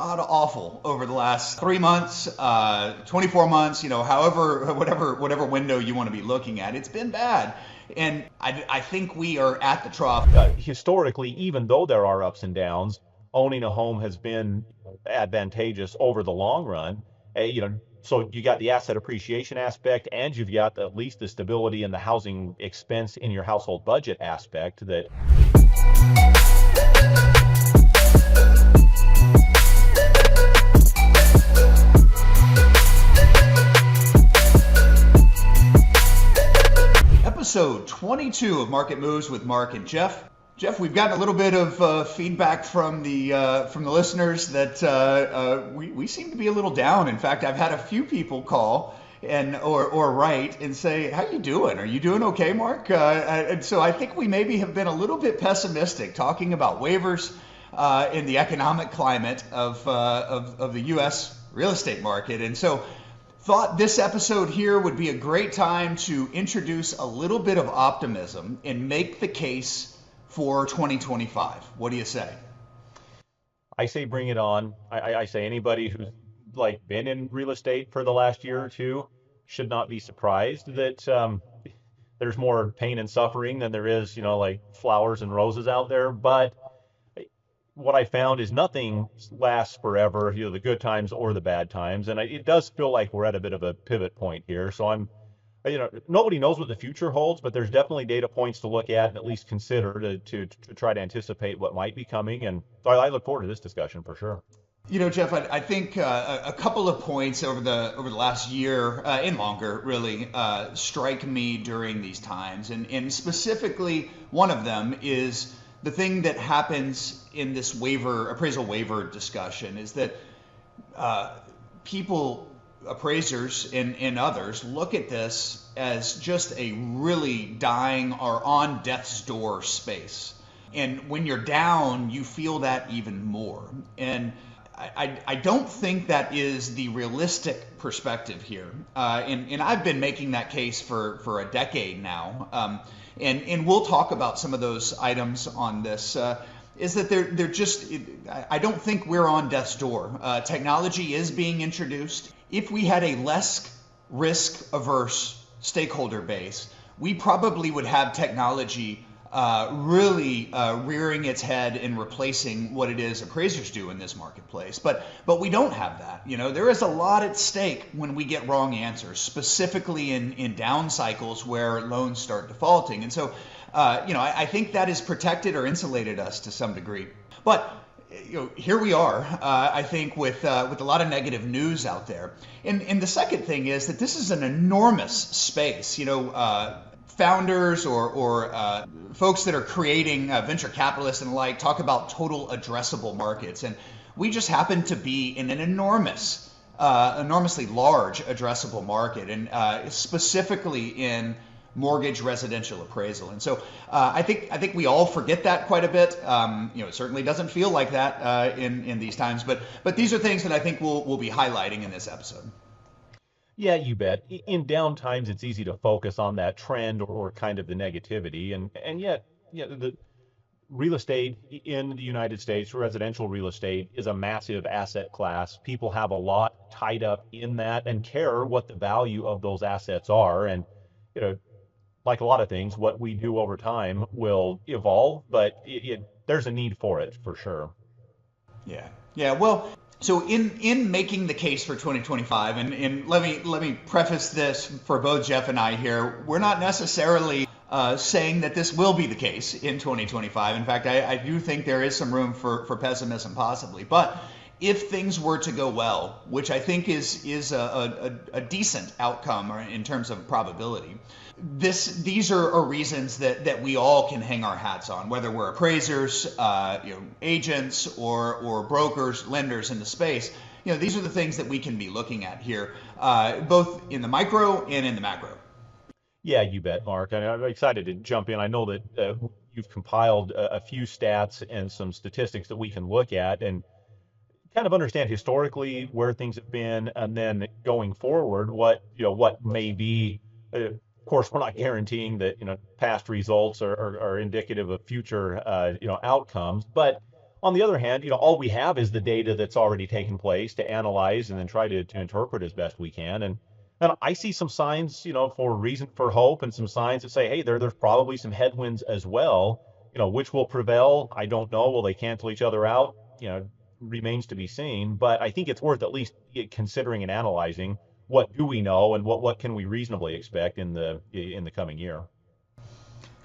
god awful over the last 3 months, 24 months, however, whatever window you want to be looking at. It's been bad. And I think we are at the trough. Historically, even though there are ups and downs, owning a home has been advantageous over the long run. So you got the asset appreciation aspect, and you've got at least the stability and the housing expense in your household budget aspect that. Episode 22 of Market Moves with Mark and Jeff. Jeff, we've gotten a little bit of feedback from the listeners that we seem to be a little down. In fact, I've had a few people call or write and say, "How you doing? Are you doing okay, Mark?" And so I think we maybe have been a little bit pessimistic talking about waivers in the economic climate of the U.S. real estate market, and so thought this episode here would be a great time to introduce a little bit of optimism and make the case for 2025. What do you say? I say bring it on. I say anybody who's been in real estate for the last year or two should not be surprised that there's more pain and suffering than there is, flowers and roses out there. But what I found is nothing lasts forever, the good times or the bad times. And it does feel like we're at a bit of a pivot point here. So nobody knows what the future holds, but there's definitely data points to look at and at least consider to try to anticipate what might be coming. And I look forward to this discussion for sure. Jeff, I think a couple of points over the last year and longer really strike me during these times. And specifically, one of them is the thing that happens in this appraisal waiver discussion is that appraisers and others look at this as just a really dying or on death's door space. And when you're down, you feel that even more. And I don't think that is the realistic perspective here. And I've been making that case for a decade now. And we'll talk about some of those items on this, is that they're just, I don't think we're on death's door. Technology is being introduced. If we had a less risk-averse stakeholder base, we probably would have technology really rearing its head and replacing what it is appraisers do in this marketplace. But we don't have that. There is a lot at stake when we get wrong answers, specifically in down cycles where loans start defaulting. And so, I think that has protected or insulated us to some degree. But here we are, I think, with a lot of negative news out there. And the second thing is that this is an enormous space. Founders or folks that are creating venture capitalists and the like talk about total addressable markets, and we just happen to be in an enormously large addressable market, and specifically in mortgage residential appraisal. And so I think we all forget that quite a bit. It certainly doesn't feel like that in these times, but these are things that I think we'll be highlighting in this episode. Yeah, you bet. In down times, it's easy to focus on that trend or kind of the negativity, and yet, the real estate in the United States, residential real estate, is a massive asset class. People have a lot tied up in that and care what the value of those assets are. And like a lot of things, what we do over time will evolve, but there's a need for it for sure. Yeah. Well, so in making the case for 2025, and let me preface this for both Jeff and I here, we're not necessarily saying that this will be the case in 2025. In fact, I do think there is some room for pessimism possibly. But if things were to go well, which I think is a decent outcome in terms of probability, these are reasons that we all can hang our hats on, whether we're appraisers, agents, or brokers, lenders in the space. These are the things that we can be looking at here, both in the micro and in the macro. Yeah, you bet, Mark. And I'm excited to jump in. I know that you've compiled a few stats and some statistics that we can look at and kind of understand historically where things have been, and then going forward, what may be. Of course, we're not guaranteeing that past results are indicative of future outcomes, but On the other hand, all we have is the data that's already taken place to analyze and then try to interpret as best we can. And I see some signs, for reason for hope and some signs that say, hey, there's probably some headwinds as well. Which will prevail? I don't know. Will they cancel each other out? Remains to be seen. But I think it's worth at least considering and analyzing what do we know and what can we reasonably expect in the coming year.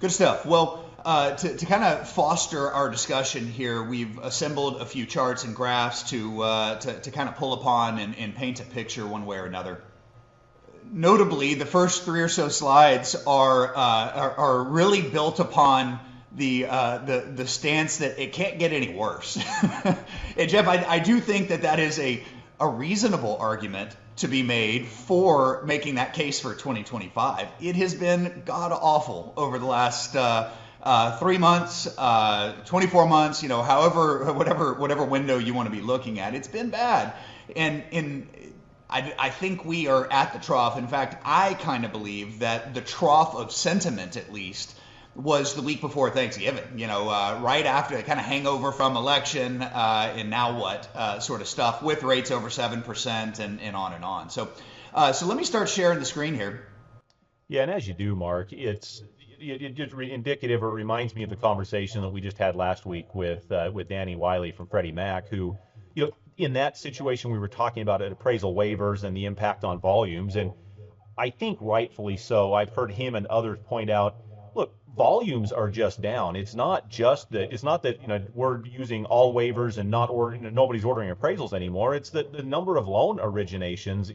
Good stuff. Well, to kind of foster our discussion here, we've assembled a few charts and graphs to kind of pull upon and paint a picture one way or another. Notably, the first three or so slides are really built upon the stance that it can't get any worse. And Jeff, I do think that is a reasonable argument to be made for making that case for 2025. It has been god awful over the last 3 months, 24 months, however, whatever window you want to be looking at. It's been bad, and I think we are at the trough. In fact, I kind of believe that the trough of sentiment, at least, was the week before Thanksgiving, right after the kind of hangover from election and now what sort of stuff with rates over 7% and on and on. So let me start sharing the screen here. Yeah, and as you do, Mark, it's just indicative, or reminds me of the conversation that we just had last week with Danny Wiley from Freddie Mac, who, in that situation we were talking about appraisal waivers and the impact on volumes, and I think rightfully so. I've heard him and others point out, look, volumes are just down. It's not that we're using all waivers and not ordering, nobody's ordering appraisals anymore. It's that the number of loan originations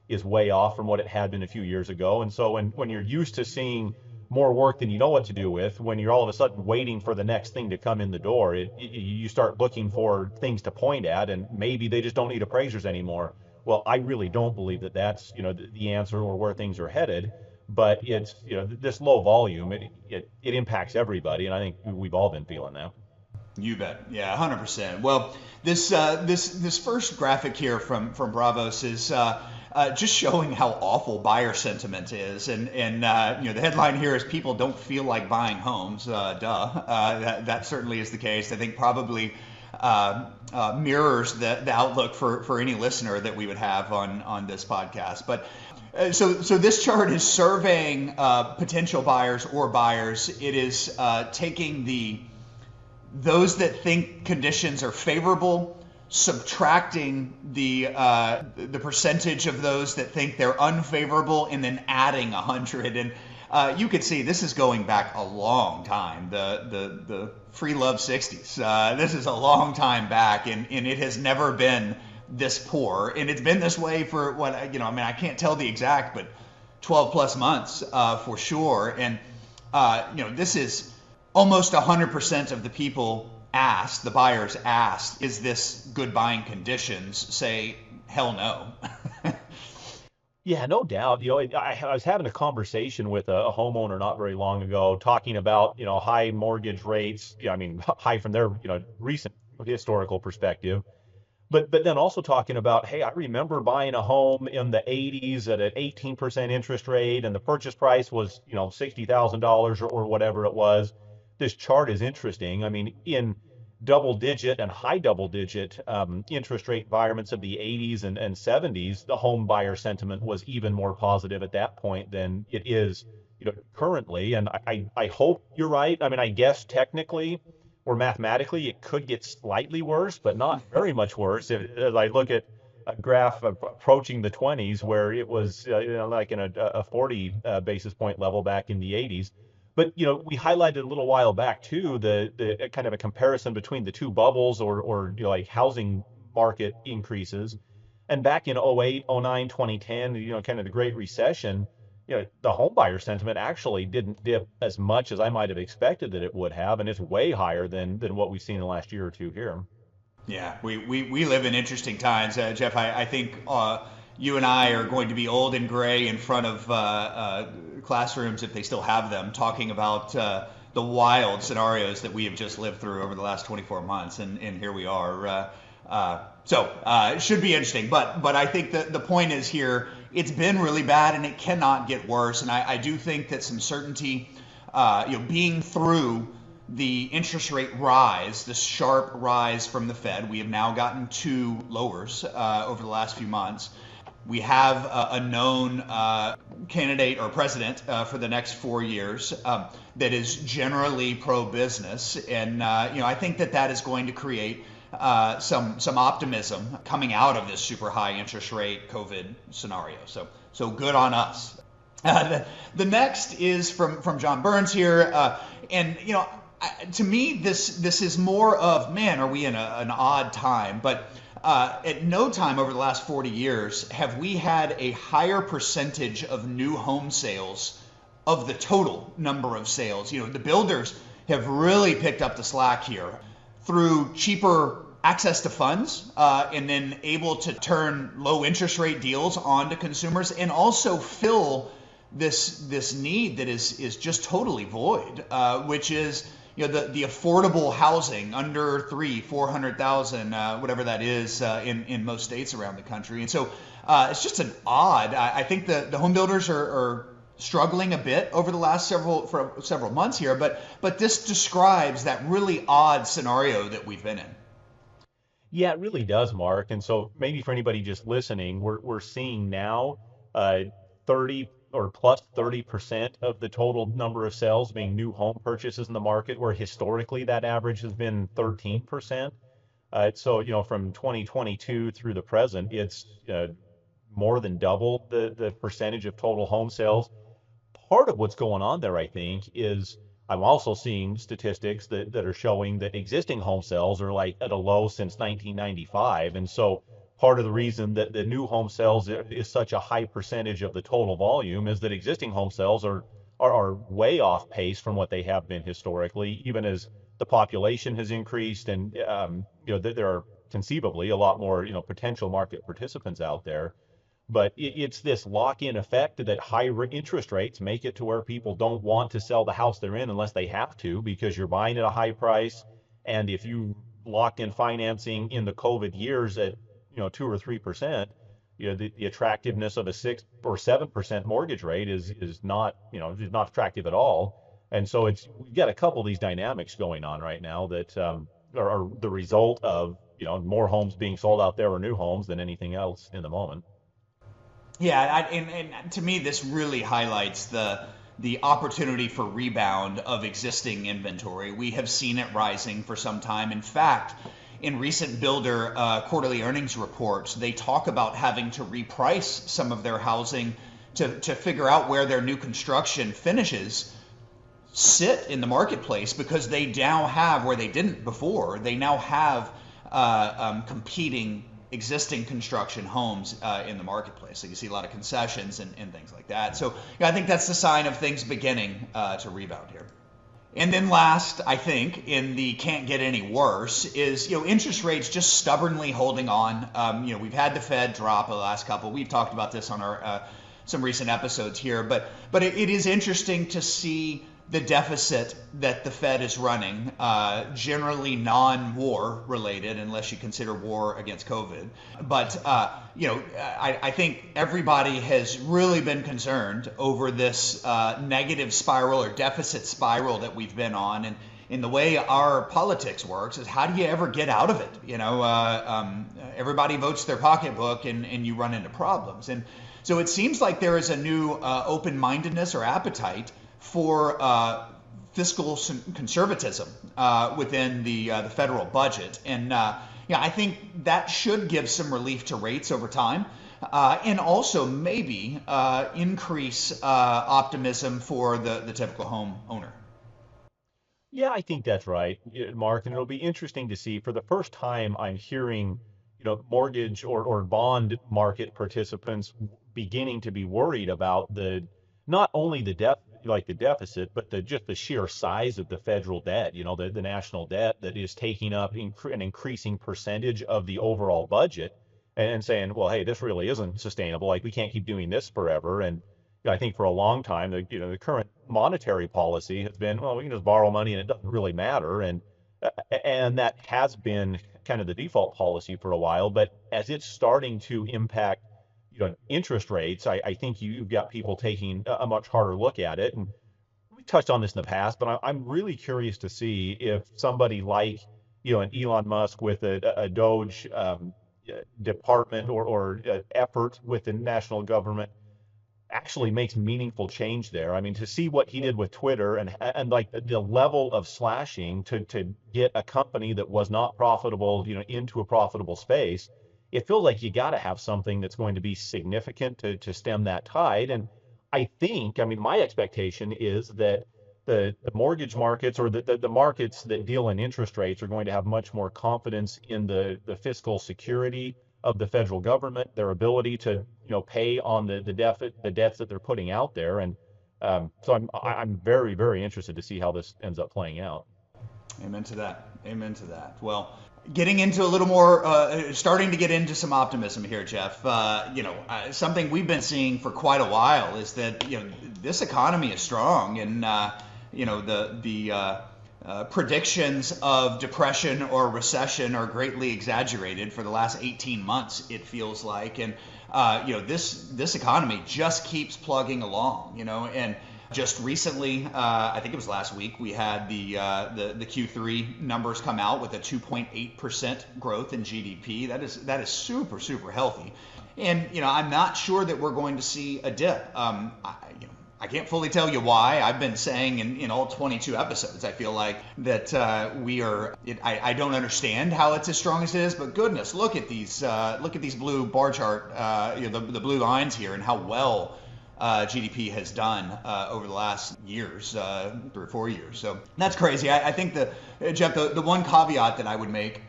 is way off from what it had been a few years ago. And so when you're used to seeing more work than you know what to do with, when you're all of a sudden waiting for the next thing to come in the door, you start looking for things to point at, and maybe they just don't need appraisers anymore. Well, I really don't believe that that's the answer or where things are headed. But it's this low volume, it impacts everybody, and I think we've all been feeling that. You bet, yeah, 100%. Well, this first graphic here from Bravos is just showing how awful buyer sentiment is, and the headline here is "People don't feel like buying homes." That certainly is the case. I think probably mirrors the outlook for any listener that we would have on this podcast. But so this chart is surveying potential buyers or buyers. It is taking those that think conditions are favorable, subtracting the percentage of those that think they're unfavorable, and then adding 100. And you could see this is going back a long time. The free love 60s. This is a long time back, and it has never been this poor, and it's been this way for what I can't tell the exact, but 12 plus months for sure. And this is almost 100% of the people asked, the buyers asked, is this good buying conditions, say hell no. Yeah, no doubt. I was having a conversation with a homeowner not very long ago, talking about high mortgage rates. High from their recent historical perspective. But then also talking about, hey, I remember buying a home in the 80s at an 18% interest rate, and the purchase price was, $60,000 or whatever it was. This chart is interesting. In double digit and high double digit interest rate environments of the 80s and 70s, the home buyer sentiment was even more positive at that point than it is, currently. And I hope you're right. I guess technically or mathematically, it could get slightly worse, but not very much worse. As I look at a graph approaching the 20s, where it was like in a 40 basis point level back in the 80s. But we highlighted a little while back too the kind of a comparison between the two bubbles or like housing market increases. And back in 08, 09, 2010, kind of the Great Recession, the home buyer sentiment actually didn't dip as much as I might have expected that it would have, and it's way higher than what we've seen in the last year or two here. Yeah, we live in interesting times, Jeff. I think you and I are going to be old and gray in front of classrooms, if they still have them, talking about the wild scenarios that we have just lived through over the last 24 months, and here we are. So it should be interesting, but I think that the point is here, it's been really bad and it cannot get worse. And I do think that some certainty, being through the interest rate rise, the sharp rise from the Fed. We have now gotten two lowers over the last few months. We have a known candidate or president for the next 4 years that is generally pro-business, and I think that is going to create some optimism coming out of this super high interest rate COVID scenario. So good on us. The next is from John Burns here, and to me this is more of, man, are we in an odd time? But at no time over the last 40 years have we had a higher percentage of new home sales of the total number of sales. The builders have really picked up the slack here through cheaper access to funds, and then able to turn low interest rate deals onto consumers and also fill this need that is just totally void, which is the affordable housing under 400,000, whatever that is, in most states around the country. And so it's just an odd. I think the home builders are struggling a bit over the last several months here, but this describes that really odd scenario that we've been in. Yeah, it really does, Mark. And so maybe for anybody just listening, we're seeing now 30 or plus 30% of the total number of sales being new home purchases in the market, where historically that average has been 13%. So from 2022 through the present, it's more than double the percentage of total home sales. Part of what's going on there, I think, is I'm also seeing statistics that are showing that existing home sales are like at a low since 1995. And so part of the reason that the new home sales is such a high percentage of the total volume is that existing home sales are way off pace from what they have been historically, even as the population has increased and there are conceivably a lot more potential market participants out there. But it's this lock-in effect that high interest rates make it to where people don't want to sell the house they're in unless they have to, because you're buying at a high price. And if you locked in financing in the COVID years at 2 or 3%, the attractiveness of a 6 or 7% mortgage rate is not is not attractive at all. And so we've got a couple of these dynamics going on right now that are the result of more homes being sold out there or new homes than anything else in the moment. Yeah, and to me, this really highlights the opportunity for rebound of existing inventory. We have seen it rising for some time. In fact, in recent builder quarterly earnings reports, they talk about having to reprice some of their housing to figure out where their new construction finishes sit in the marketplace, because they now have, where they didn't before, they now have competing existing construction homes in the marketplace. So you see a lot of concessions and things like that. So I think that's the sign of things beginning to rebound here. And then last, I think, in the can't get any worse is, interest rates just stubbornly holding on. We've had the Fed drop the last couple. We've talked about this on our some recent episodes here, but it is interesting to see the deficit that the Fed is running, generally non-war related, unless you consider war against COVID. But I think everybody has really been concerned over this negative spiral or deficit spiral that we've been on, and in the way our politics works is, how do you ever get out of it? Everybody votes their pocketbook, and you run into problems. And so it seems like there is a new open-mindedness or appetite for fiscal conservatism within the federal budget, and I think that should give some relief to rates over time, and also maybe increase optimism for the typical home owner. Yeah, I think that's right, Mark, and it'll be interesting to see. For the first time, I'm hearing, mortgage or bond market participants beginning to be worried about not only the deficit, but just the sheer size of the federal debt, the national debt that is taking up an increasing percentage of the overall budget, and saying, well, hey, this really isn't sustainable. Like, we can't keep doing this forever. And I think for a long time, the current monetary policy has been, well, we can just borrow money and it doesn't really matter. And that has been kind of the default policy for a while. But as it's starting to impact interest rates, I think you've got people taking a much harder look at it. And we touched on this in the past, but I'm really curious to see if somebody like, an Elon Musk with a Doge department or effort with the national government actually makes meaningful change there. I mean, to see what he did with Twitter and like the level of slashing to get a company that was not profitable, into a profitable space, it feels like you got to have something that's going to be significant to stem that tide. And I mean, my expectation is that the mortgage markets or the markets that deal in interest rates are going to have much more confidence in the fiscal security of the federal government, their ability to pay on the debts that they're putting out there, and so I'm very very interested to see how this ends up playing out. Amen to that. Amen to that. Well, getting into a little more, starting to get into some optimism here, Jeff. Something we've been seeing for quite a while is that this economy is strong, and the predictions of depression or recession are greatly exaggerated for the last 18 months, it feels like. And, this economy just keeps plugging along, and just recently, I think it was last week, we had the Q3 numbers come out with a 2.8% growth in GDP. That is super, super healthy. And, I'm not sure that we're going to see a dip. I can't fully tell you why. I've been saying in all 22 episodes, I feel like that I don't understand how it's as strong as it is, but goodness, look at these blue bar chart, the blue lines here, and how well GDP has done over the last years, 3 or 4 years. So that's crazy. I think Jeff, the one caveat that I would make,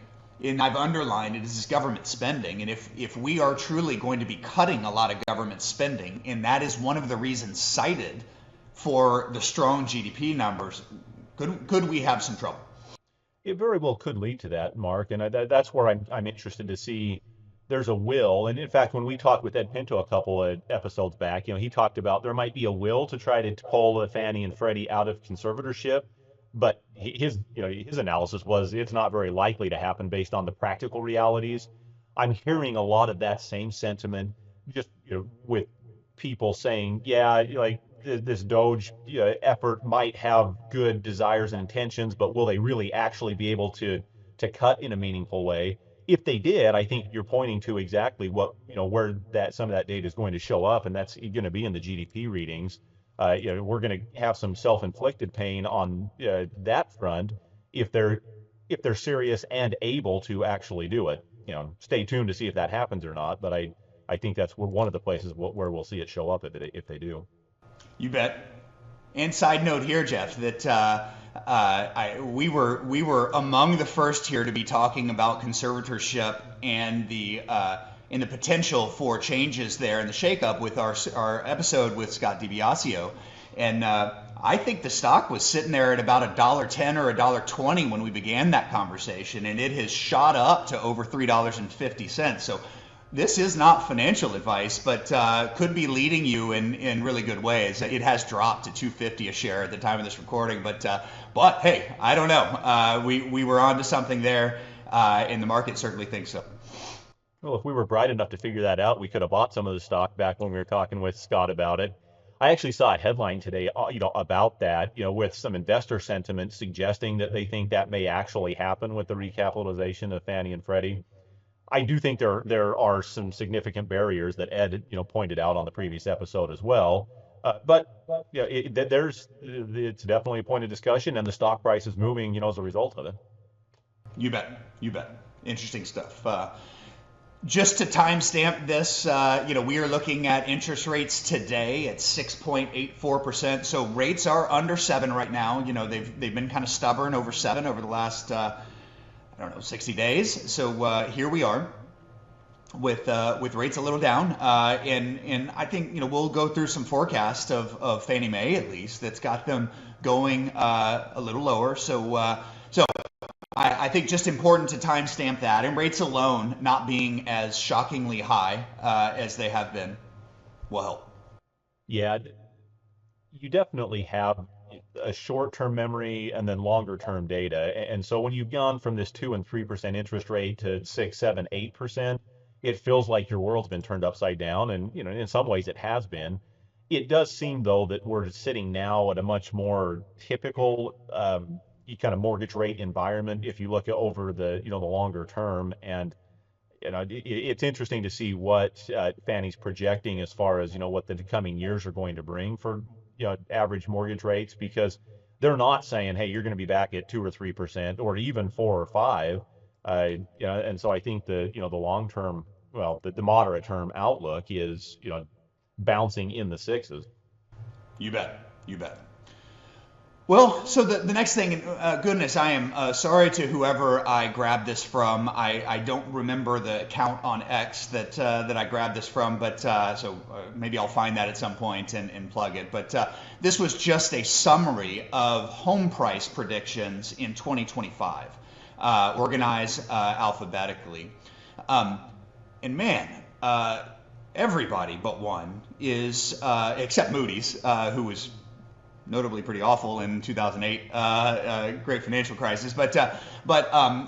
and I've underlined it, is this government spending. And if we are truly going to be cutting a lot of government spending, and that is one of the reasons cited for the strong GDP numbers, could we have some trouble? It very well could lead to that, Mark, and that's where I'm interested to see. There's a will, and in fact, when we talked with Ed Pinto a couple of episodes back, he talked about there might be a will to try to pull the Fannie and Freddie out of conservatorship, but his analysis was it's not very likely to happen based on the practical realities. I'm hearing a lot of that same sentiment, just with people saying, yeah, like this Doge effort might have good desires and intentions, but will they really actually be able to cut in a meaningful way? If they did, I think you're pointing to exactly what where that some of that data is going to show up, and that's going to be in the GDP readings. We're going to have some self-inflicted pain on that front if they're serious and able to actually do it. Stay tuned to see if that happens or not. But I think that's one of the places where we'll see it show up if they do. You bet. And side note here, Jeff, that we were among the first here to be talking about conservatorship and the potential for changes there and the shakeup with our episode with Scott DiBiasio. And I think the stock was sitting there at about $1.10 or $1.20 when we began that conversation, and it has shot up to over $3.50. So this is not financial advice, but could be leading you in really good ways. It has dropped to $2.50 a share at the time of this recording, but hey, I don't know. We were onto something there, and the market certainly thinks so. Well, if we were bright enough to figure that out, we could have bought some of the stock back when we were talking with Scott about it. I actually saw a headline today, about that, with some investor sentiment suggesting that they think that may actually happen with the recapitalization of Fannie and Freddie. I do think there are some significant barriers that Ed, pointed out on the previous episode as well. But it's definitely a point of discussion, and the stock price is moving, as a result of it. You bet. Interesting stuff. Just to timestamp this, we are looking at interest rates today at 6.84%. So rates are under 7 right now. They've been kind of stubborn over 7 over the last 60 days. So here we are with rates a little down, and I think we'll go through some forecasts of Fannie Mae, at least, that's got them going a little lower. So I think just important to timestamp that, and rates alone not being as shockingly high as they have been will help. Yeah, you definitely have a short-term memory and then longer-term data. And so when you've gone from this 2 and 3% interest rate to 6, 7, 8%, it feels like your world's been turned upside down. And, in some ways it has been. It does seem though that we're sitting now at a much more typical kind of mortgage rate environment if you look at over the the longer term. And it's interesting to see what Fannie's projecting as far as what the coming years are going to bring for average mortgage rates, because they're not saying, hey, you're going to be back at 2 or 3% or even 4 or 5. And so I think the long term, well, the moderate term outlook is bouncing in the sixes. You bet. You bet. Well, so the next thing, goodness, I am sorry to whoever I grabbed this from. I don't remember the account on X that I grabbed this from, but maybe I'll find that at some point and plug it. But this was just a summary of home price predictions in 2025, organized alphabetically. And man, everybody but one is, except Moody's, who was notably pretty awful in 2008, great financial crisis. But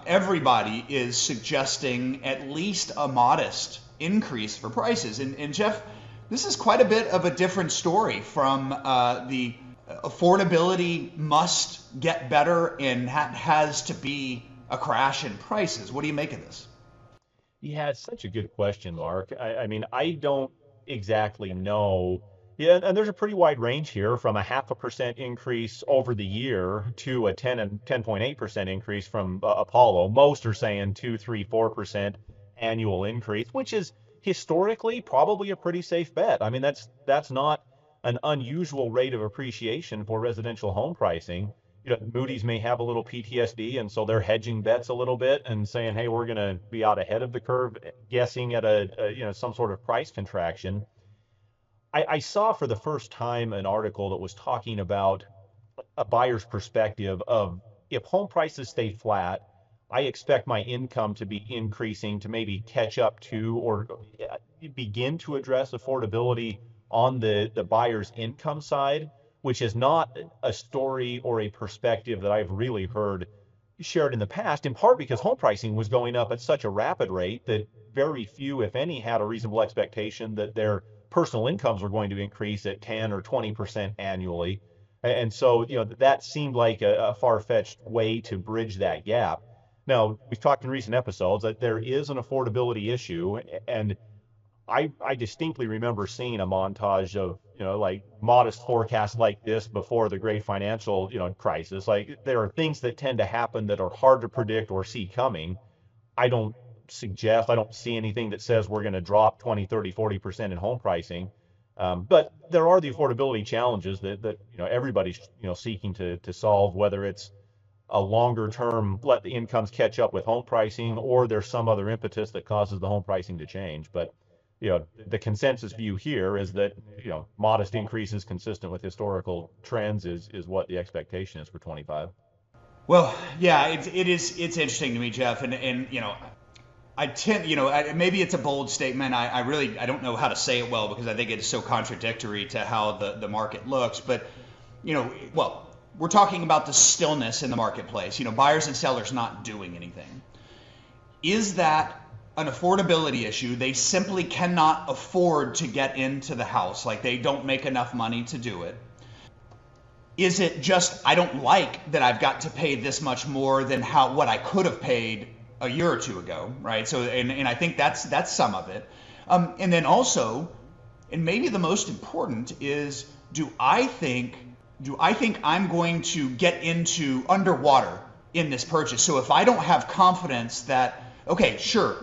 everybody is suggesting at least a modest increase for prices. And Jeff, this is quite a bit of a different story from the affordability must get better and has to be a crash in prices. What do you make of this? Yeah, it's such a good question, Mark. I mean, I don't exactly know. Yeah, and there's a pretty wide range here from a 0.5% increase over the year to a 10 and 10.8% increase from Apollo. Most are saying 2, 3, 4% annual increase, which is historically probably a pretty safe bet. I mean, that's not an unusual rate of appreciation for residential home pricing. Moody's may have a little PTSD, and so they're hedging bets a little bit and saying, "Hey, we're going to be out ahead of the curve, guessing at some sort of price contraction." I saw for the first time an article that was talking about a buyer's perspective of, if home prices stay flat, I expect my income to be increasing to maybe catch up to or begin to address affordability on the buyer's income side, which is not a story or a perspective that I've really heard shared in the past, in part because home pricing was going up at such a rapid rate that very few, if any, had a reasonable expectation that their personal incomes were going to increase at 10 or 20% annually. And so, that seemed like a far-fetched way to bridge that gap. Now, we've talked in recent episodes that there is an affordability issue, and I distinctly remember seeing a montage of, like modest forecasts like this before the great financial, crisis. Like, there are things that tend to happen that are hard to predict or see coming. I don't I don't see anything that says we're going to drop 20, 30, 40% in home pricing. But there are the affordability challenges that everybody's, seeking to solve, whether it's a longer term, let the incomes catch up with home pricing, or there's some other impetus that causes the home pricing to change. But the consensus view here is that modest increases consistent with historical trends is what the expectation is for 25. Well, yeah, it's interesting to me, Jeff, and I tend, maybe it's a bold statement. I really I don't know how to say it well because I think it is so contradictory to how the market looks. But well, we're talking about the stillness in the marketplace. Buyers and sellers not doing anything. Is that an affordability issue? They simply cannot afford to get into the house. Like, they don't make enough money to do it. Is it just, I don't like that I've got to pay this much more than what I could have paid a year or two ago, right? So, and I think that's some of it. And then also, and maybe the most important is, do I think I'm going to get into underwater in this purchase? So if I don't have confidence that, okay, sure,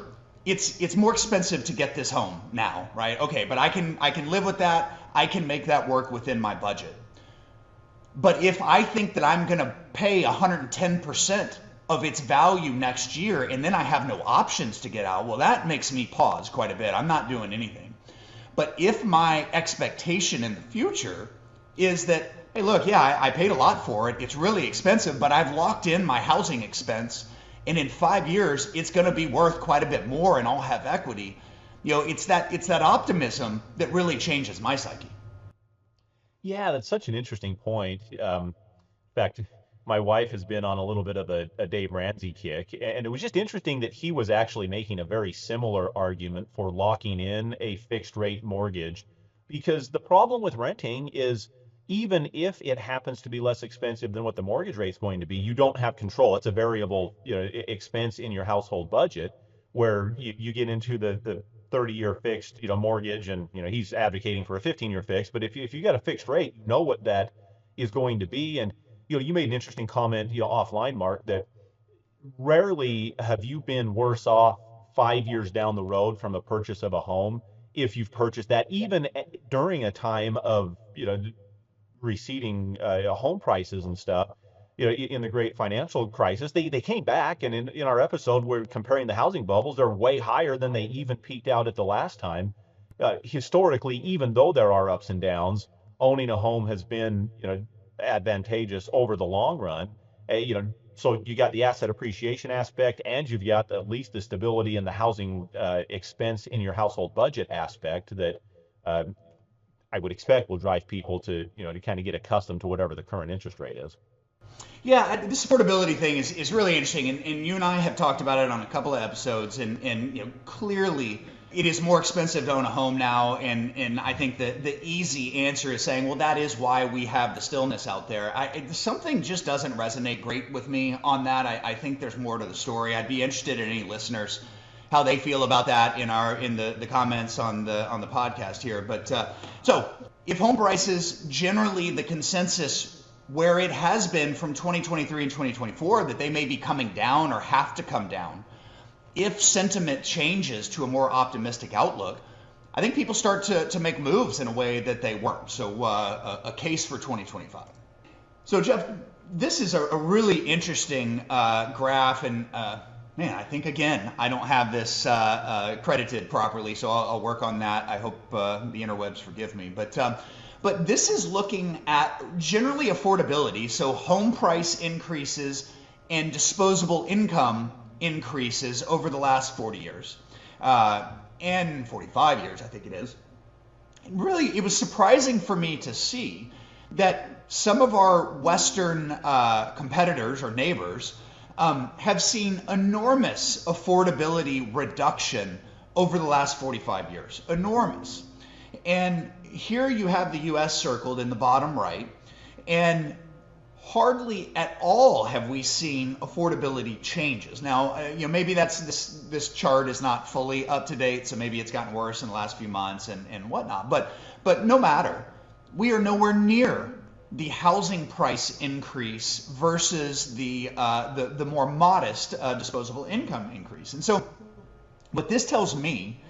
it's more expensive to get this home now, right? Okay, but I can live with that. I can make that work within my budget. But if I think that I'm going to pay 110% of its value next year and then I have no options to get out, well, that makes me pause quite a bit. I'm not doing anything. But if my expectation in the future is that, hey, look, yeah, I paid a lot for it. It's really expensive, but I've locked in my housing expense, and in 5 years, it's going to be worth quite a bit more, and I'll have equity. It's that optimism that really changes my psyche. Yeah, that's such an interesting point. In fact, my wife has been on a little bit of a Dave Ramsey kick, and it was just interesting that he was actually making a very similar argument for locking in a fixed rate mortgage because the problem with renting is even if it happens to be less expensive than what the mortgage rate is going to be, you don't have control. It's a variable, expense in your household budget where you get into the 30-year fixed, mortgage, and he's advocating for a 15-year fixed. But if you got a fixed rate, you know what that is going to be. And you made an interesting comment, offline, Mark, that rarely have you been worse off 5 years down the road from a purchase of a home if you've purchased that, even during a time of receding home prices and stuff. In the great financial crisis, they came back, and in our episode, we're comparing the housing bubbles. They're way higher than they even peaked out at the last time. Historically, even though there are ups and downs, owning a home has been advantageous over the long run. So you got the asset appreciation aspect, and you've got at least the stability and the housing expense in your household budget aspect that uh, I would expect will drive people to kind of get accustomed to whatever the current interest rate is. Yeah, this affordability thing is really interesting, and you and I have talked about it on a couple of episodes, and clearly it is more expensive to own a home now, and I think that the easy answer is saying, well, that is why we have the stillness out there. Something just doesn't resonate great with me on that. I think there's more to the story. I'd be interested in any listeners how they feel about that in the comments on the podcast here. But so if home prices, generally the consensus where it has been from 2023 and 2024, that they may be coming down or have to come down, if sentiment changes to a more optimistic outlook, I think people start to make moves in a way that they weren't. So a case for 2025. So Jeff, this is a really interesting graph, and man, I think again I don't have this credited properly, so I'll work on that. I hope the interwebs forgive me, but this is looking at generally affordability, so home price increases and disposable income increases over the last 40 years and 45 years, I think it is. And really, it was surprising for me to see that some of our Western competitors or neighbors have seen enormous affordability reduction over the last 45 years. Enormous. And here you have the US circled in the bottom right, and hardly at all have we seen affordability changes. Now, maybe that's this chart is not fully up to date, so maybe it's gotten worse in the last few months and whatnot. But no matter, we are nowhere near the housing price increase versus the more modest disposable income increase. And so, what this tells me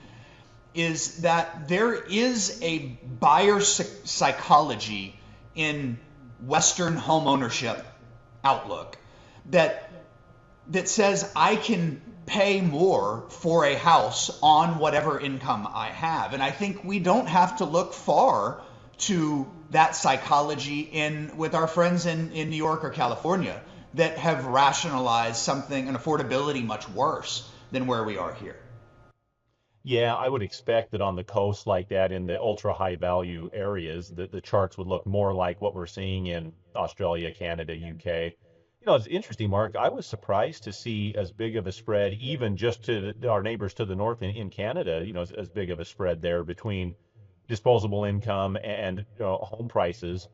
is that there is a buyer psychology in Western home ownership outlook that says I can pay more for a house on whatever income I have. And I think we don't have to look far to that psychology with our friends in New York or California that have rationalized something, an affordability much worse than where we are here. Yeah, I would expect that on the coast like that, in the ultra high value areas, the charts would look more like what we're seeing in Australia, Canada, UK. It's interesting, Mark. I was surprised to see as big of a spread, even just to our neighbors to the north in Canada, as big of a spread there between disposable income and home prices.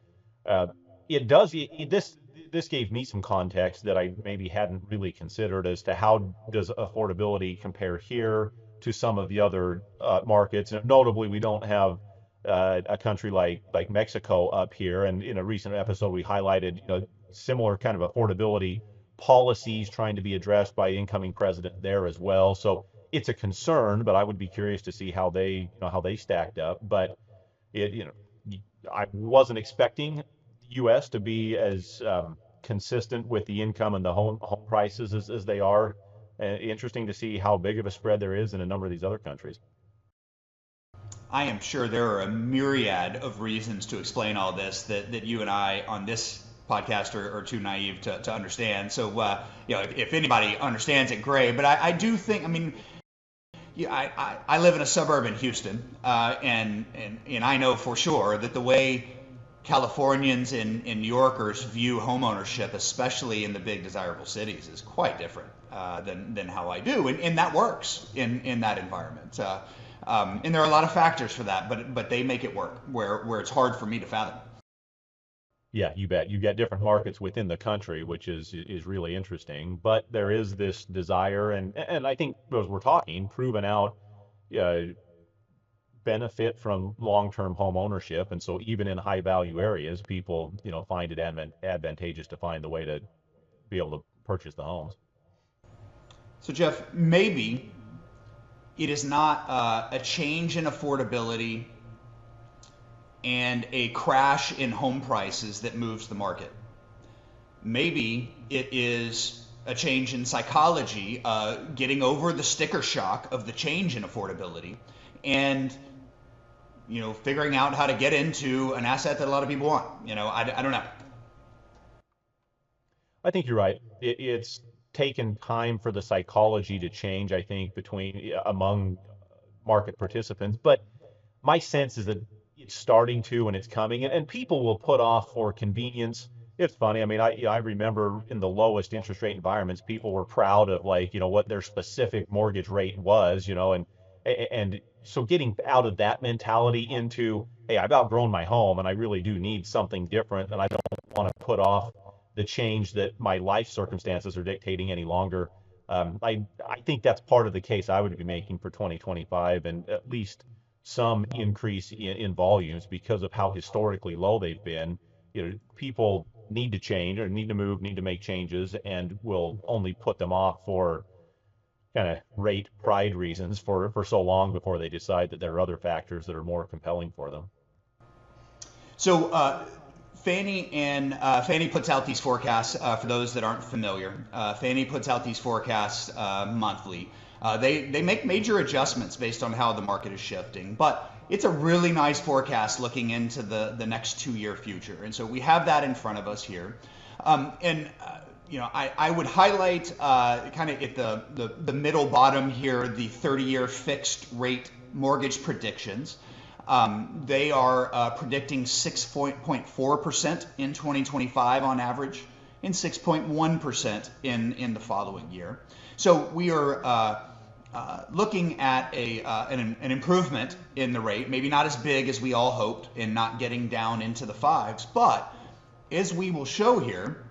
Uh, it does this gave me some context that I maybe hadn't really considered as to how does affordability compare here to some of the other markets. And notably, we don't have a country like Mexico up here. And in a recent episode, we highlighted similar kind of affordability policies trying to be addressed by incoming president there as well. So it's a concern, but I would be curious to see how they stacked up. But it I wasn't expecting U.S. to be as consistent with the income and the home prices as they are. Interesting to see how big of a spread there is in a number of these other countries. I am sure there are a myriad of reasons to explain all this that you and I on this podcast are too naive to understand. So, if anybody understands it, great. But I do think, I live in a suburb in Houston, and I know for sure that the way Californians and New Yorkers view homeownership, especially in the big desirable cities, is quite different than how I do, and that works in that environment. And there are a lot of factors for that, but they make it work where it's hard for me to fathom. Yeah, you bet. You get different markets within the country, which is really interesting. But there is this desire, and I think as we're talking, proven out uh, benefit from long-term home ownership, and so even in high-value areas, people find it advantageous to find the way to be able to purchase the homes. So Jeff, maybe it is not a change in affordability and a crash in home prices that moves the market. Maybe it is a change in psychology, getting over the sticker shock of the change in affordability, and figuring out how to get into an asset that a lot of people want. I don't know. I think you're right. It's taken time for the psychology to change, I think, among market participants. But my sense is that it's starting to and it's coming, and people will put off for convenience. It's funny. I mean, I remember in the lowest interest rate environments, people were proud of like, what their specific mortgage rate was, and so getting out of that mentality into, hey, I've outgrown my home and I really do need something different, and I don't want to put off the change that my life circumstances are dictating any longer. I think that's part of the case I would be making for 2025, and at least some increase in volumes because of how historically low they've been. People need to change or need to move, need to make changes, and will only put them off for kind of rate pride reasons for so long before they decide that there are other factors that are more compelling for them. So Fannie puts out these forecasts for those that aren't familiar. Fannie puts out these forecasts monthly. They make major adjustments based on how the market is shifting, but it's a really nice forecast looking into the next 2-year future. And so we have that in front of us here. I would highlight kind of at the middle bottom here, the 30-year fixed rate mortgage predictions. They are predicting 6.4% in 2025 on average, and 6.1% in the following year. So we are looking at an improvement in the rate, maybe not as big as we all hoped, and not getting down into the fives, but as we will show here.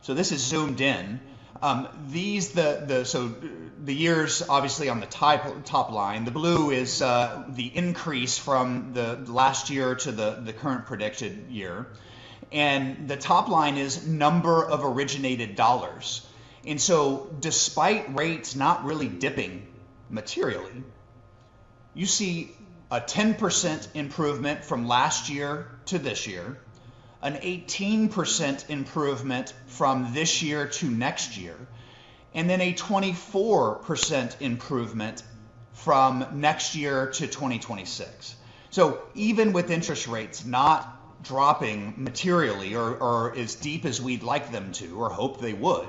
So this is zoomed in. So the years obviously on the top line. The blue is the increase from the last year to the current predicted year, and the top line is number of originated dollars. And so, despite rates not really dipping materially, you see a 10% improvement from last year to this year, an 18% improvement from this year to next year, and then a 24% improvement from next year to 2026. So even with interest rates not dropping materially or as deep as we'd like them to or hope they would,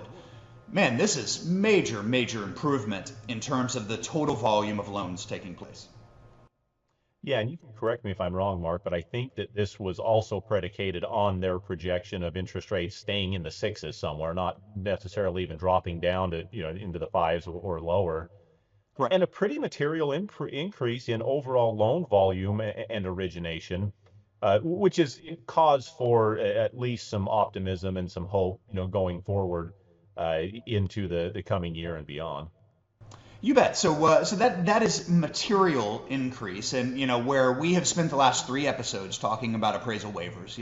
man, this is major, major improvement in terms of the total volume of loans taking place. Yeah, and you can correct me if I'm wrong, Mark, but I think that this was also predicated on their projection of interest rates staying in the sixes somewhere, not necessarily even dropping down to, into the fives or lower. Right. And a pretty material increase in overall loan volume and origination, which is cause for at least some optimism and some hope, going forward into the coming year and beyond. You bet. So that is material increase, and where we have spent the last 3 episodes talking about appraisal waivers.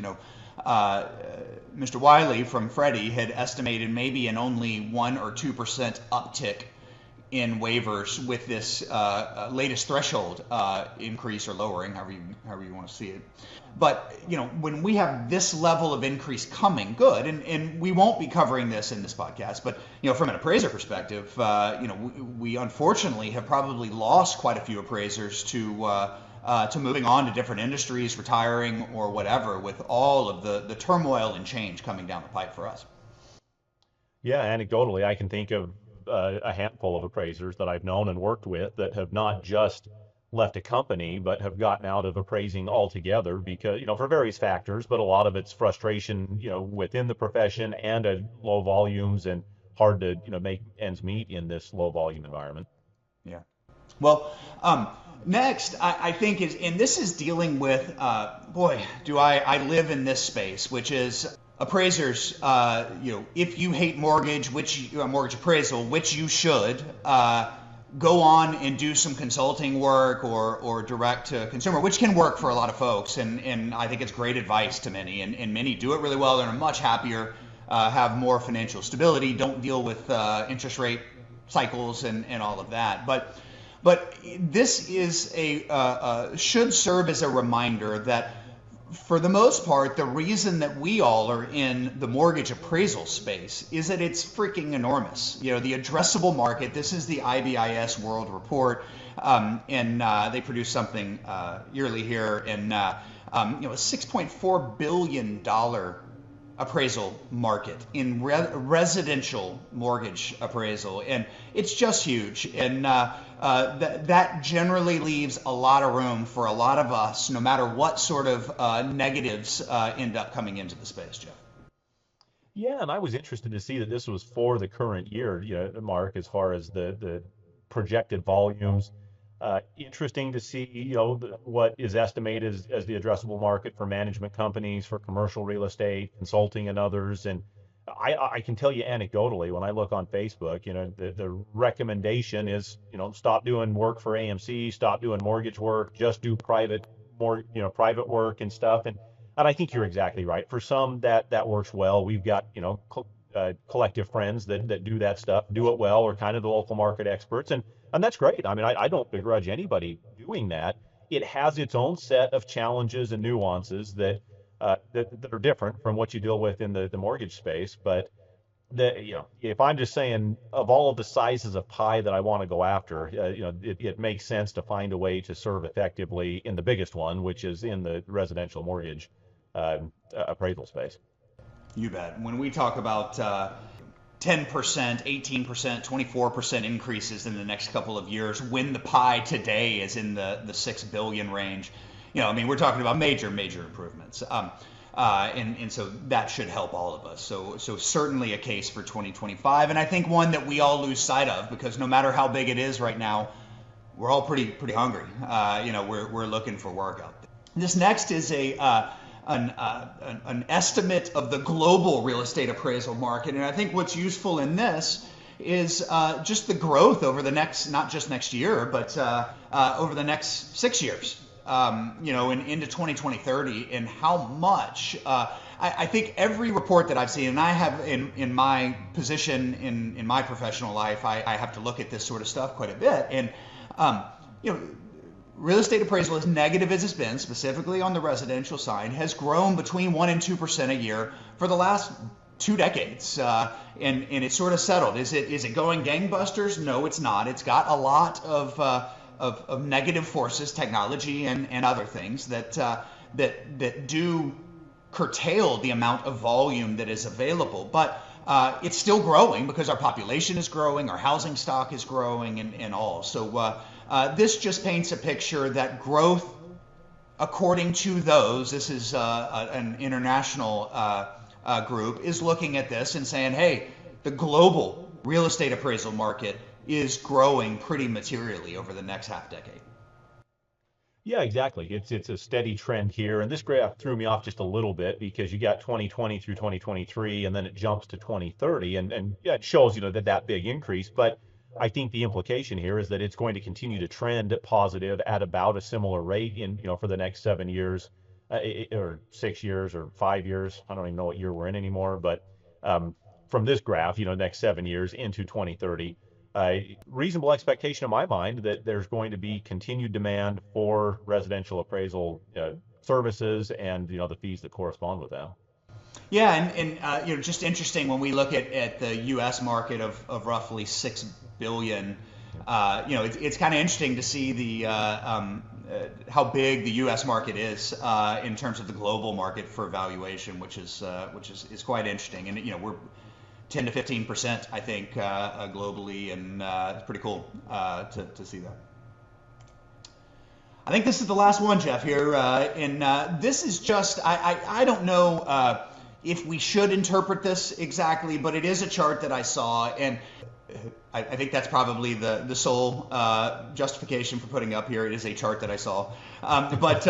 Mr. Wiley from Freddie had estimated maybe an only 1 or 2% uptick in waivers with this latest threshold increase or lowering, however you want to see it. But when we have this level of increase coming, good, and we won't be covering this in this podcast, but from an appraiser perspective, we unfortunately have probably lost quite a few appraisers to moving on to different industries, retiring, or whatever, with all of the turmoil and change coming down the pipe for us. Yeah, anecdotally, I can think of a handful of appraisers that I've known and worked with that have not just left a company, but have gotten out of appraising altogether because, for various factors, but a lot of it's frustration, within the profession and at low volumes and hard to make ends meet in this low volume environment. Yeah. Well, next, I think and this is dealing with, boy, do I live in this space, which is appraisers, if you hate mortgage, mortgage appraisal, which you should, go on and do some consulting work or direct to consumer, which can work for a lot of folks. And I think it's great advice to many, and many do it really well. They're much happier, have more financial stability, don't deal with interest rate cycles and all of that. But this is should serve as a reminder that for the most part, the reason that we all are in the mortgage appraisal space is that it's freaking enormous. The addressable market, this is the IBIS World Report, and they produce something yearly here, and a $6.4 billion appraisal market in residential mortgage appraisal, and it's just huge. And that generally leaves a lot of room for a lot of us, no matter what sort of negatives end up coming into the space, Jeff. Yeah, and I was interested to see that this was for the current year, Mark, as far as the projected volumes. Interesting to see, what is estimated as the addressable market for management companies, for commercial real estate, consulting, and others. And I can tell you anecdotally, when I look on Facebook, the recommendation is, stop doing work for AMC, stop doing mortgage work, just do private work and stuff. And I think you're exactly right. For some, that works well. We've got, collective friends that do that stuff, do it well, or kind of the local market experts. And that's great. I mean, I don't begrudge anybody doing that. It has its own set of challenges and nuances that are different from what you deal with in the mortgage space. But if I'm just saying, of all of the sizes of pie that I want to go after, it makes sense to find a way to serve effectively in the biggest one, which is in the residential mortgage appraisal space. You bet. When we talk about 10%, 18%, 24% increases in the next couple of years, when the pie today is in the 6 billion range, we're talking about major improvements. And so that should help all of us. So certainly a case for 2025, and I think one that we all lose sight of, because no matter how big it is right now, we're all pretty hungry. We're looking for work out there. This next is an estimate of the global real estate appraisal market, and I think what's useful in this is just the growth over the next, not just next year, but over the next 6 years, and into 2030, and how much. I think every report that I've seen, and I have in my position in my professional life, I have to look at this sort of stuff quite a bit, and real estate appraisal, as negative as it's been, specifically on the residential side, has grown between 1% and 2% a year for the last 2 decades, and it's sort of settled. Is it going gangbusters? No, it's not. It's got a lot of negative forces, technology and other things that do curtail the amount of volume that is available. But it's still growing because our population is growing, our housing stock is growing, and all. So this just paints a picture that growth, according to this is an international group, is looking at this and saying, hey, the global real estate appraisal market is growing pretty materially over the next half decade. Yeah, exactly. It's a steady trend here, and this graph threw me off just a little bit because you got 2020 through 2023, and then it jumps to 2030, and yeah, it shows that big increase. But I think the implication here is that it's going to continue to trend positive at about a similar rate for the next 7 years, or 6 years, or 5 years. I don't even know what year we're in anymore, but from this graph, next 7 years into 2030. Reasonable expectation in my mind that there's going to be continued demand for residential appraisal services and the fees that correspond with that. Yeah, and just interesting when we look at the U.S. market of roughly 6 billion. It's kind of interesting to see the how big the U.S. market is in terms of the global market for valuation, which is quite interesting, and we're 10 to 15%, I think, globally, and it's pretty cool to see that. I think this is the last one, Jeff, here, and this is just, I don't know, if we should interpret this exactly, but it is a chart that I saw, and I think that's probably the sole justification for putting up here. It is a chart that I saw. But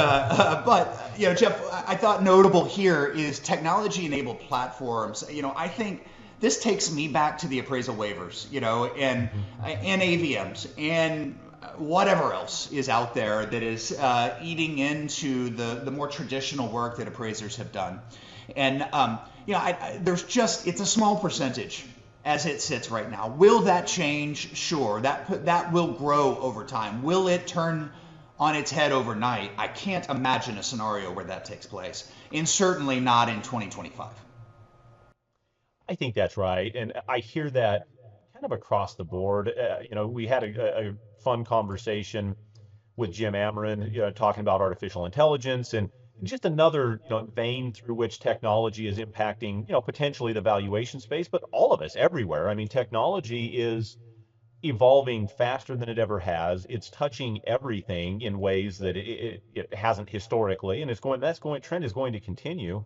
Jeff, I thought notable here is technology-enabled platforms. I think this takes me back to the appraisal waivers, and AVMs and whatever else is out there that is eating into the more traditional work that appraisers have done. And it's a small percentage as it sits right now. Will that change? Sure. That will grow over time. Will it turn on its head overnight? I can't imagine a scenario where that takes place, and certainly not in 2025. I think that's right, and I hear that kind of across the board. We had a fun conversation with Jim Amarin, talking about artificial intelligence and just another vein through which technology is impacting, potentially the valuation space, but all of us everywhere. I mean, technology is evolving faster than it ever has. It's touching everything in ways that it hasn't historically, and trend is going to continue.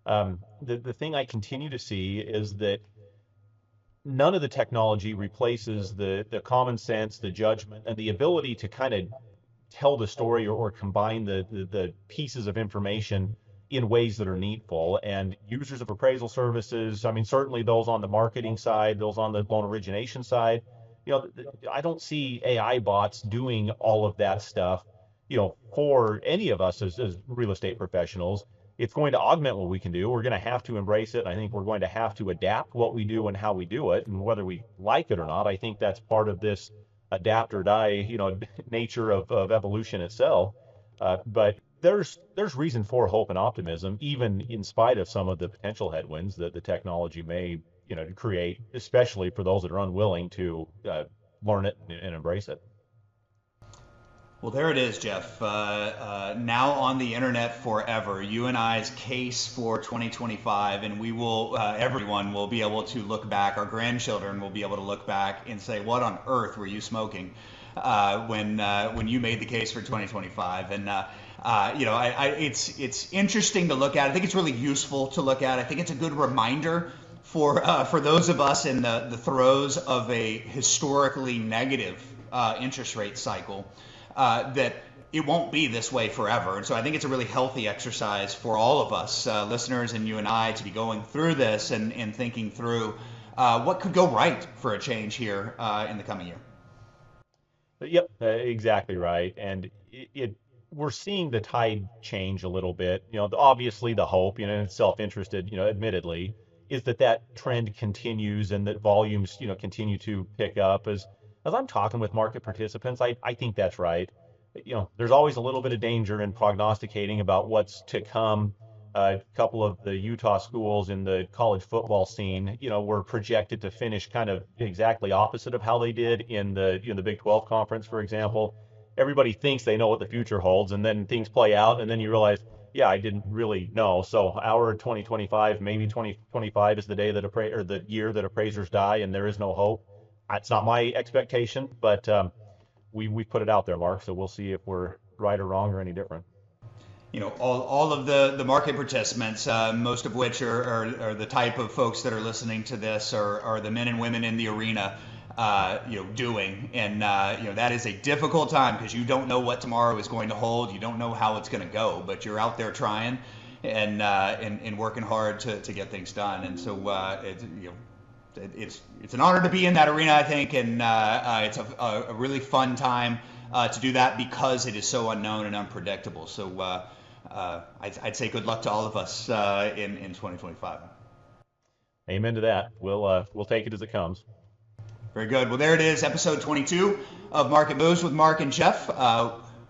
The thing I continue to see is that none of the technology replaces the common sense, the judgment, and the ability to kind of tell the story or combine the pieces of information in ways that are needful. And users of appraisal services, I mean, certainly those on the marketing side, those on the loan origination side, I don't see AI bots doing all of that stuff, for any of us as real estate professionals. It's going to augment what we can do. We're going to have to embrace it. I think we're going to have to adapt what we do and how we do it, and whether we like it or not. I think that's part of this adapt or die, nature of evolution itself. But there's reason for hope and optimism, even in spite of some of the potential headwinds that the technology may, create, especially for those that are unwilling to learn it and embrace it. Well, there it is, Jeff. Now on the internet forever, you and I's case for 2025, and we will, everyone will be able to look back. Our grandchildren will be able to look back and say, "What on earth were you smoking when you made the case for 2025?" And it's interesting to look at. I think it's really useful to look at. I think it's a good reminder for those of us in the throes of a historically negative interest rate cycle. That it won't be this way forever. And so I think it's a really healthy exercise for all of us, listeners and you and I, to be going through this and thinking through what could go right for a change here in the coming year. Yep, exactly right. And we're seeing the tide change a little bit. Obviously the hope, and it's self-interested, admittedly, is that trend continues and that volumes, continue to pick up. As I'm talking with market participants, I think that's right. There's always a little bit of danger in prognosticating about what's to come. A couple of the Utah schools in the college football scene, were projected to finish kind of exactly opposite of how they did in the Big 12 conference, for example. Everybody thinks they know what the future holds, and then things play out, and then you realize, yeah, I didn't really know. So our 2025, maybe 2025 is the day that the year that appraisers die, and there is no hope. It's not my expectation, but we put it out there, Mark. So we'll see if we're right or wrong or any different. All of the market participants, most of which are the type of folks that are listening to this, are the men and women in the arena, doing. And that is a difficult time because you don't know what tomorrow is going to hold. You don't know how it's going to go, but you're out there trying and working hard to get things done. And so it's an honor to be in that arena, I think, and it's a really fun time to do that because it is so unknown and unpredictable. So I'd say good luck to all of us in 2025. Amen to that. We'll take it as it comes. Very good. Well, there it is, episode 22 of Market Moves with Mark and Jeff.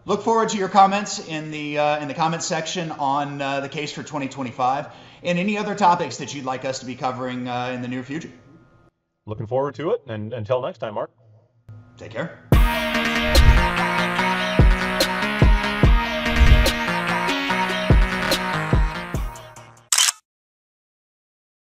Look forward to your comments in the comments section on the case for 2025 and any other topics that you'd like us to be covering in the near future. Looking forward to it, and until next time, Mark. Take care.